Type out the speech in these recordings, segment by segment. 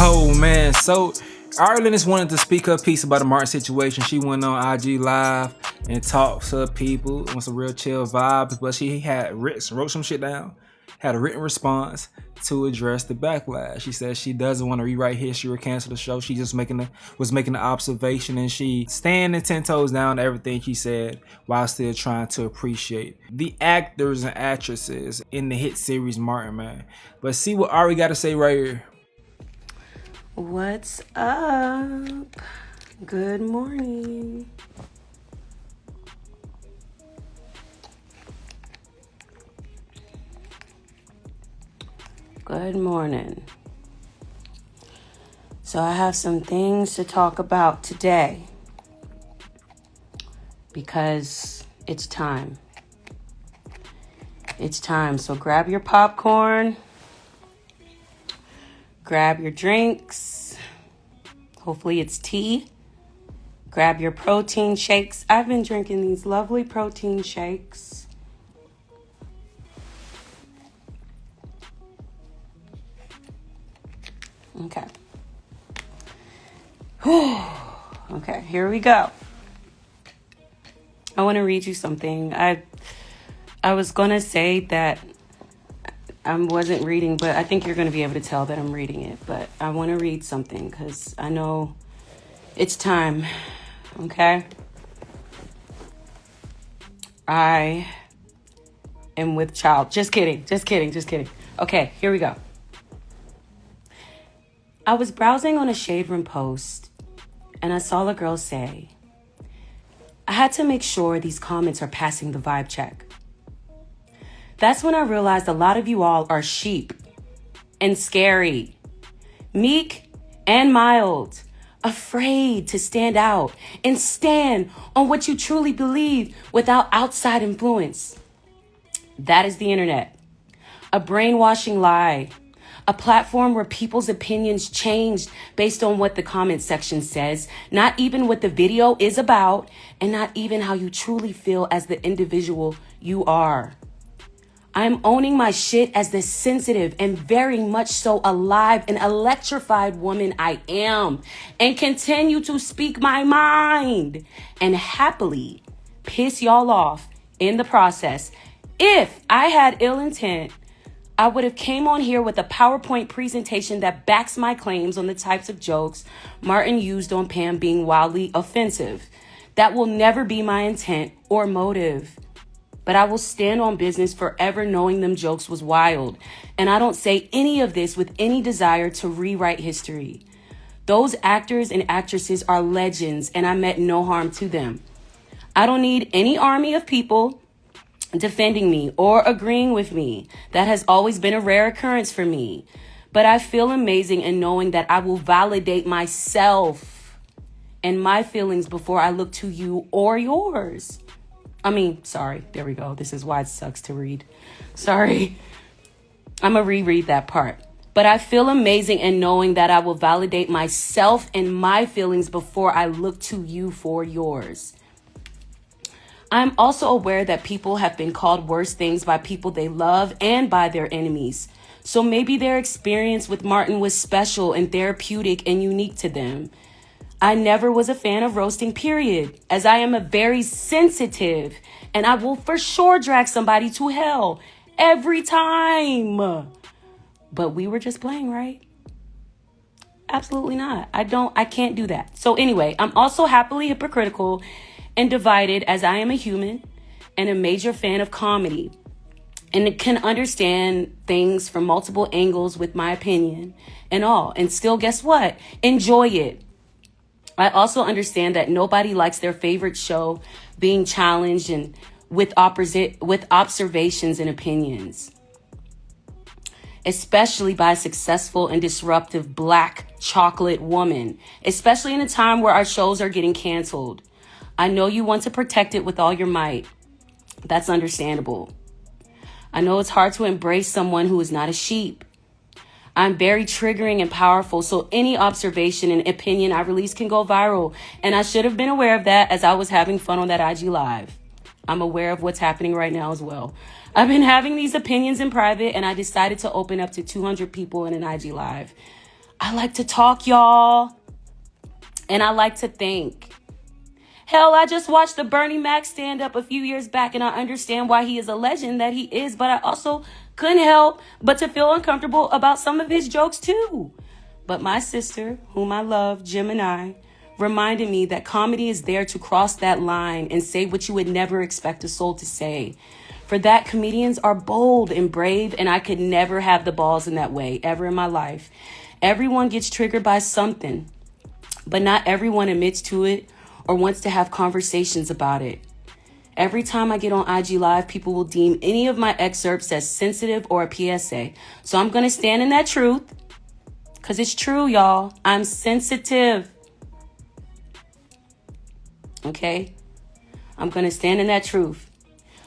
Oh man, so Ari Lennox wanted to speak her piece about the Martin situation. She went on IG Live and talked to people on some real chill vibes, but she wrote some shit down, had a written response to address the backlash. She said she doesn't want to rewrite history or cancel the show. She just was making the observation, and she standing 10 toes down to everything she said while still trying to appreciate the actors and actresses in the hit series Martin, man. But see what Ari got to say right here. What's up? Good morning. Good morning. So I have some things to talk about today because it's time. It's time. So grab your popcorn. Grab your drinks. Hopefully it's tea. Grab your protein shakes. I've been drinking these lovely protein shakes. Okay. Okay, here we go. I want to read you something. I was going to say that I wasn't reading, but I think you're going to be able to tell that I'm reading it. But I want to read something because I know it's time. Okay? I am with child. Just kidding. Okay, here we go. I was browsing on a Shade Room post and I saw a girl say, I had to make sure these comments are passing the vibe check. That's when I realized a lot of you all are sheep and scary, meek and mild, afraid to stand out and stand on what you truly believe without outside influence. That is the internet, a brainwashing lie, a platform where people's opinions change based on what the comment section says, not even what the video is about, and not even how you truly feel as the individual you are. I'm owning my shit as the sensitive and very much so alive and electrified woman I am, and continue to speak my mind and happily piss y'all off in the process. If I had ill intent, I would have came on here with a PowerPoint presentation that backs my claims on the types of jokes Martin used on Pam being wildly offensive. That will never be my intent or motive. But I will stand on business forever knowing them jokes was wild. And I don't say any of this with any desire to rewrite history. Those actors and actresses are legends, and I meant no harm to them. I don't need any army of people defending me or agreeing with me. That has always been a rare occurrence for me. But I feel amazing in knowing that I will validate myself and my feelings before I look to you or yours. Sorry, there we go. This is why it sucks to read. Sorry. I'm going to reread that part. But I feel amazing in knowing that I will validate myself and my feelings before I look to you for yours. I'm also aware that people have been called worse things by people they love and by their enemies. So maybe their experience with Martin was special and therapeutic and unique to them. I never was a fan of roasting, period, as I am a very sensitive and I will for sure drag somebody to hell every time. But we were just playing, right? Absolutely not. I can't do that. So anyway, I'm also happily hypocritical and divided as I am a human and a major fan of comedy and can understand things from multiple angles with my opinion and all. And still, guess what? Enjoy it. I also understand that nobody likes their favorite show being challenged and with observations and opinions, especially by a successful and disruptive Black chocolate woman, especially in a time where our shows are getting canceled. I know you want to protect it with all your might. That's understandable. I know it's hard to embrace someone who is not a sheep. I'm very triggering and powerful, so any observation and opinion I release can go viral. And I should have been aware of that as I was having fun on that IG Live. I'm aware of what's happening right now as well. I've been having these opinions in private, and I decided to open up to 200 people in an IG Live. I like to talk, y'all. And I like to think. Hell, I just watched the Bernie Mac stand up a few years back, and I understand why he is a legend that he is, but I also couldn't help but to feel uncomfortable about some of his jokes too. But my sister, whom I love, Gemini, reminded me that comedy is there to cross that line and say what you would never expect a soul to say. For that, comedians are bold and brave, and I could never have the balls in that way ever in my life. Everyone gets triggered by something, but not everyone admits to it or wants to have conversations about it. Every time I get on IG Live, people will deem any of my excerpts as sensitive or a PSA. So I'm going to stand in that truth, because it's true, y'all. I'm sensitive. Okay? I'm going to stand in that truth,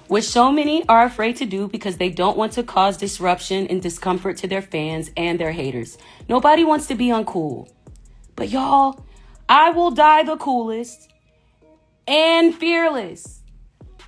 which so many are afraid to do because they don't want to cause disruption and discomfort to their fans and their haters. Nobody wants to be uncool. But y'all, I will die the coolest and fearless.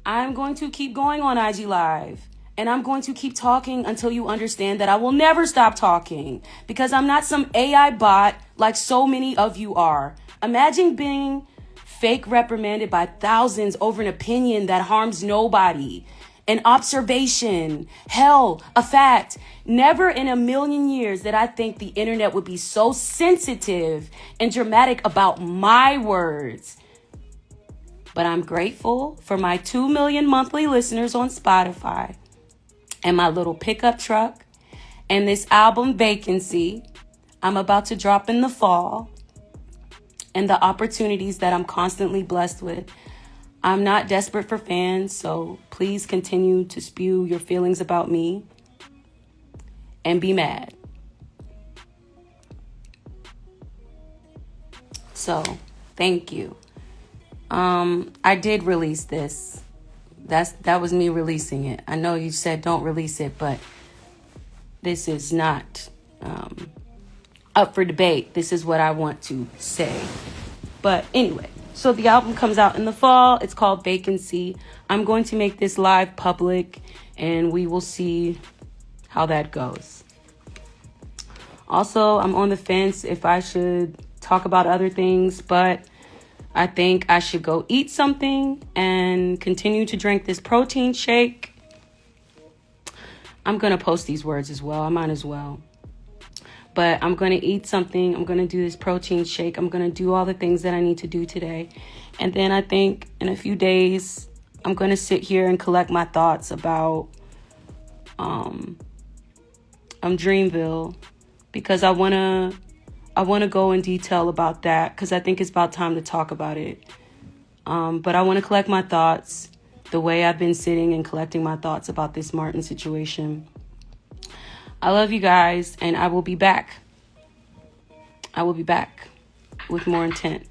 I'm going to keep going on IG Live, and I'm going to keep talking until you understand that I will never stop talking, because I'm not some AI bot like so many of you are. Imagine being fake reprimanded by thousands over an opinion that harms nobody. An observation, hell, a fact. Never in a million years did I think the internet would be so sensitive and dramatic about my words. But I'm grateful for my 2 million monthly listeners on Spotify, and my little pickup truck, and this album Vacancy I'm about to drop in the fall, and the opportunities that I'm constantly blessed with. I'm not desperate for fans, so please continue to spew your feelings about me and be mad. So, thank you. I did release this. That was me releasing it. I know you said don't release it, but this is not up for debate. This is what I want to say. But anyway, so the album comes out in the fall. It's called Vacancy. I'm going to make this live public, and we will see how that goes. Also, I'm on the fence if I should talk about other things, but I think I should go eat something and continue to drink this protein shake. I'm going to post these words as well. I might as well. But I'm going to eat something. I'm going to do this protein shake. I'm going to do all the things that I need to do today. And then I think in a few days, I'm going to sit here and collect my thoughts about Dreamville, because I want to go in detail about that, because I think it's about time to talk about it. But I want to collect my thoughts the way I've been sitting and collecting my thoughts about this Martin situation. I love you guys, and I will be back. I will be back with more intent.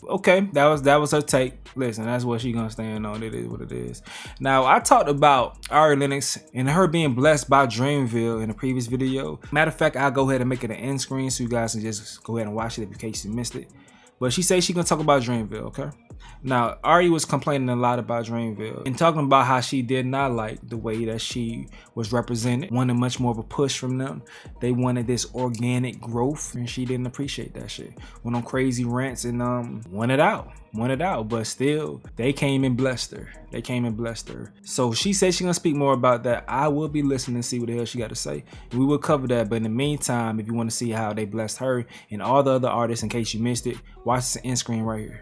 Okay, that was her take. Listen, that's what she gonna stand on. It is what it is. Now, I talked about Ari Lennox and her being blessed by Dreamville in a previous video. Matter of fact, I'll go ahead and make it an end screen so you guys can just go ahead and watch it in case you missed it. But she says she's gonna talk about Dreamville, okay? Now, Ari was complaining a lot about Dreamville and talking about how she did not like the way that she was represented, wanted much more of a push from them. They wanted this organic growth, and she didn't appreciate that shit. Went on crazy rants and won it out, but still, they came and blessed her. So she said she's gonna speak more about that. I will be listening and see what the hell she got to say. We will cover that, but in the meantime, if you want to see how they blessed her and all the other artists, in case you missed it, watch this end screen right here.